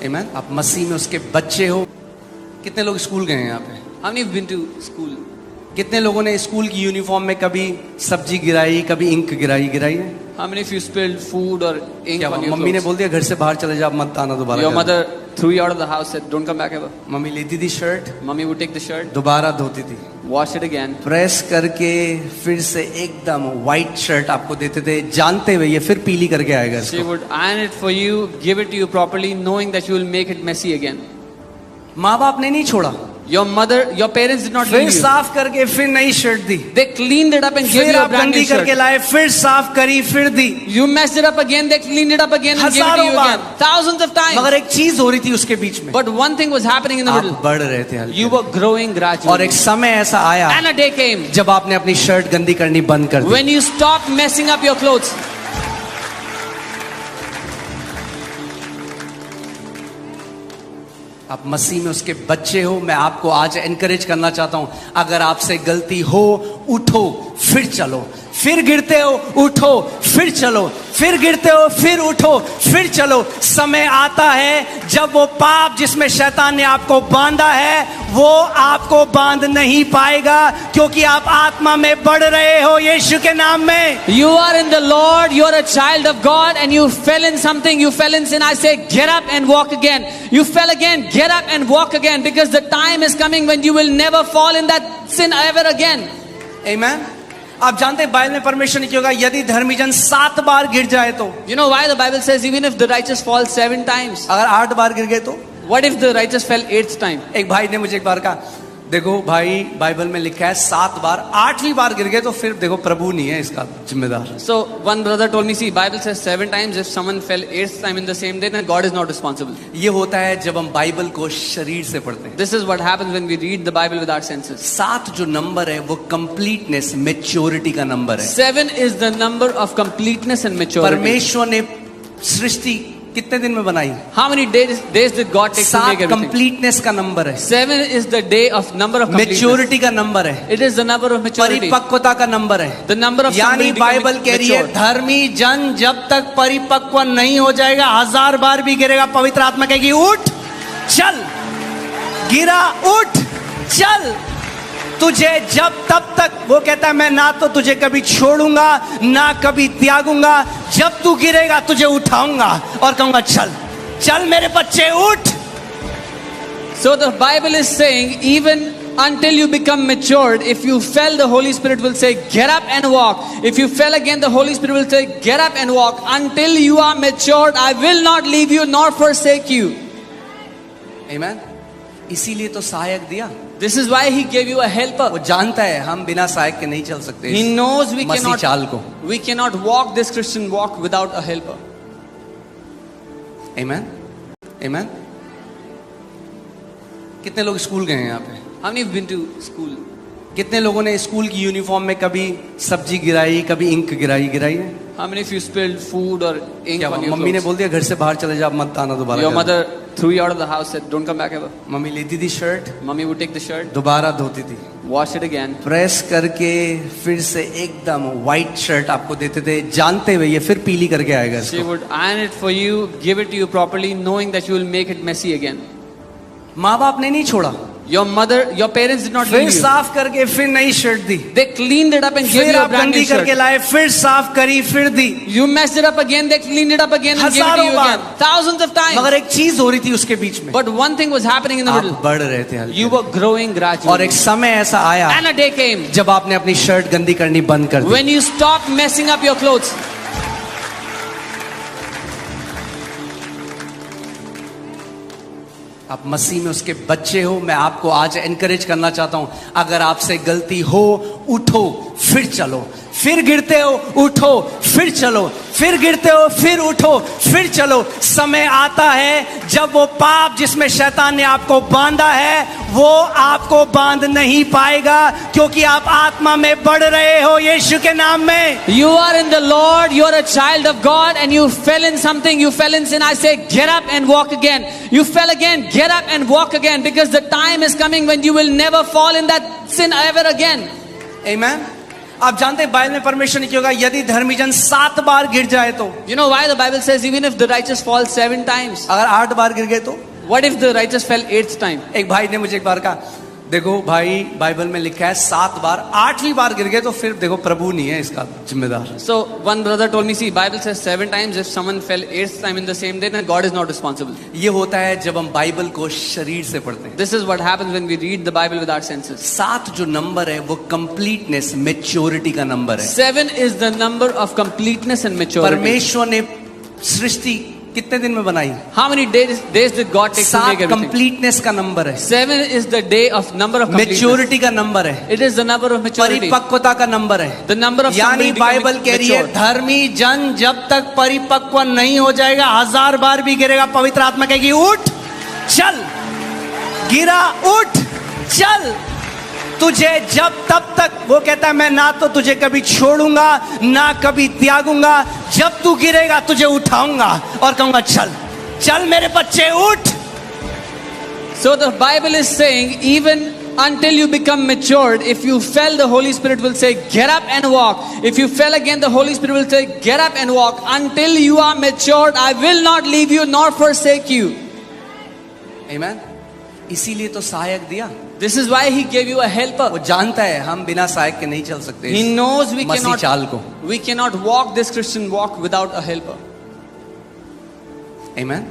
Amen? आप मसीह में उसके बच्चे हो। कितने लोग स्कूल गए हैं यहाँ पे? How many have been to school? कितने लोगों ने स्कूल की यूनिफॉर्म में कभी सब्जी गिराई, कभी इंक गिराई है? How many of you spilled food or ink क्या on your मम्मी ने clothes? बोल दिया घर से बाहर चले जा, मत आना दोबारा? Your mother threw you out of the house, said, "Don't come back ever." Mummy लेती थी shirt, Mummy would take the shirt, दोबारा धोती थी, wash it again, प्रेस करके फिर से एकदम व्हाइट शर्ट आपको देते थे, जानते हुए ये फिर पीली करके आएगा she इसको। would iron it for you, give it to you properly, knowing that you will make it messy again. माँ बाप ने नहीं छोड़ा, Your parents did not फिर leave you. साफ करके फिर नई shirt the, They cleaned it up and gave फिर you a आप brand new गंदी करके shirt. लाए, फिर साफ करी, फिर दी। You messed it up again, they cleaned it up again and gave it to हजारों you bar. again. Thousands of times. मगर एक चीज हो रही थी उसके बीच में, But one thing was happening in the आप middle. बढ़ रहे थे हल्के। You were growing और gradually. एक समय ऐसा आया And a day came जब आपने अपनी शर्ट गंदी करनी बंद कर दी। when you stopped messing up your clothes. आप मसीह में उसके बच्चे हो। मैं आपको आज एनकरेज करना चाहता हूं, अगर आपसे गलती हो, उठो फिर चलो। फिर गिरते हो, उठो फिर चलो। फिर गिरते हो, फिर उठो फिर चलो। समय आता है जब वो पाप जिसमें शैतान ने आपको बांधा है वो आपको बांध नहीं पाएगा, क्योंकि आप आत्मा में बढ़ रहे हो यीशु के नाम में। You are in the Lord, you are a child of God, and you fell in something, you fell in sin. I say, get up and walk again. You fell again, get up and walk again, because the time is coming when you will never fall in that sin ever again. Amen? आप जानते हैं Bible में परमेश्वर ने क्या होगा यदि धर्मी जन 7 बार गिर जाए तो? You know why the Bible says even if the righteous fall 7 times? अगर 8 बार गिर गए तो? What if the righteous fell 8th time? एक भाई ने मुझे एक बार कहा, देखो भाई बाइबल में लिखा है 7 बार, 8वीं बार गिर गए तो फिर देखो प्रभु नहीं है इसका जिम्मेदार। So one brother told me, see, Bible says 7 times. If someone fell 8th time in the same day, then God is not responsible. ये होता है जब हम बाइबल को शरीर से पढ़ते हैं। This is what happens when we read the Bible with our senses. 7 जो नंबर है वो कंप्लीटनेस, मैच्योरिटी का नंबर है। 7 is the number of completeness and maturity. परमेश्वर ने सृष्टि कितने दिन में बनाई? How many days did God take to 7 make everything? Completeness का नंबर है, 7 is the day of number of completeness. Maturity का नंबर है, It is the number of maturity. परिपक्वता का नंबर है। The number of यानी somebody बाइबल becoming कह रही है mature. धर्मी जन जब तक परिपक्व नहीं हो जाएगा 1000 बार भी गिरेगा, पवित्र आत्मा कहेगी उठ चल, गिरा उठ चल। तुझे जब तब तक वो कहता है मैं ना तो तुझे कभी छोड़ूंगा ना कभी त्यागूंगा, जब तू गिरेगा तुझे उठाऊंगा और कहूंगा चल चल मेरे बच्चे उठ। So the Bible is saying even until you become matured, if you fell, the Holy Spirit will say get up and walk. If you fell again, the Holy Spirit will say get up and walk. Until you are matured, I will not leave you nor forsake you. Amen? इसीलिए तो सहायक दिया। This is why he gave you a helper. वो जानता है हम बिना सहायक के नहीं चल सकते He knows we मसीह चाल को। cannot walk this Christian walk without a helper. Amen? Amen? कितने लोग स्कूल गए हैं यहाँ पे? How many have been to school? कितने लोगों ने स्कूल की यूनिफॉर्म में कभी सब्जी गिराई, कभी इंक गिराई है? How many of you spilled food or ink क्या on your मम्मी ने clothes? बोल दिया घर से बाहर चले जा, मत आना दोबारा? Your mother threw you out of the house, said, "Don't come back ever." Mummy लेती थी shirt, Mummy would take the shirt, दोबारा धोती थी, wash it again, प्रेस करके फिर से एकदम व्हाइट शर्ट आपको देते थे, जानते हुए ये फिर पीली करके आएगा she इसको। would iron it for you, give it to you properly, knowing that you will make it messy again. माँ बाप ने नहीं छोड़ा, Your parents did not फिर leave you. साफ करके फिर नई shirt the, They cleaned it up and gave फिर you a आप brand new गंदी करके shirt. लाए, फिर साफ करी, फिर दी। You messed it up again, they cleaned it up again and gave it to हजारों you bar. again. Thousands of times. मगर एक चीज हो रही थी उसके बीच में, But one thing was happening in the आप middle. बढ़ रहे थे हल्के। You were growing और gradually. एक समय ऐसा आया And a day came जब आपने अपनी शर्ट गंदी करनी बंद कर दी। when you stopped messing up your clothes. आप मसीह में उसके बच्चे हो। मैं आपको आज एनकरेज करना चाहता हूं, अगर आपसे गलती हो, उठो फिर चलो। फिर गिरते हो, उठो फिर चलो। फिर गिरते हो, फिर उठो फिर चलो। समय आता है जब वो पाप जिसमें शैतान ने आपको बांधा है वो आपको बांध नहीं पाएगा, क्योंकि आप आत्मा में बढ़ रहे हो यीशु के नाम में। You are in the Lord, you are a child of God, and you fell in something, you fell in sin. I say, get up and walk again. You fell again, get up and walk again, because the time is coming when you will never fall in that sin ever again. Amen? आप जानते हैं Bible में परमेश्वर ने क्या होगा, यदि धर्मी जन 7 बार गिर जाए तो, You know why the Bible says even if the righteous fall 7 times? अगर 8 बार गिर गए तो? What if the righteous fell 8th time? एक भाई ने मुझे एक बार कहा, देखो भाई बाइबल में लिखा है 7 बार, 8वीं बार गिर गए तो फिर देखो प्रभु नहीं है इसका जिम्मेदार। So one brother told me, see, Bible says 7 times. If someone fell 8th time in the same day, then God is not responsible. ये होता है जब हम बाइबल को शरीर से पढ़ते हैं। This is what happens when we read the Bible with our senses. 7 जो नंबर है वो कंप्लीटनेस, मैच्योरिटी का नंबर है। 7 is the number of completeness and maturity. परमेश्वर ने सृष्टि कितने दिन में बनाई? How many days did God take to 7 make everything? Completeness का नंबर है, 7 is the day of number of completeness. Maturity का नंबर है, It is the number of maturity. परिपक्वता का नंबर है। The number of यानी somebody बाइबल becoming कह रही है mature. धर्मी जन जब तक परिपक्व नहीं हो जाएगा, 1000 बार भी गिरेगा, पवित्र आत्मा कहेगी उठ चल, गिरा उठ चल, तुझे जब तब तक, वो कहता है मैं ना तो तुझे कभी छोड़ूंगा ना कभी त्यागूंगा, जब तू गिरेगा तुझे उठाऊंगा और कहूंगा चल चल मेरे बच्चे उठ। So the Bible is saying even until you become matured, if you fell, the Holy Spirit will say get up and walk. If you fell again, the Holy Spirit will say get up and walk. Until you are matured, I will not leave you nor forsake you. Amen. इसीलिए तो सहायक दिया। This is why he gave you a helper. वो जानता है हम बिना सहायक के नहीं चल सकते। He knows we मसीह चाल को। cannot walk this Christian walk without a helper. Amen.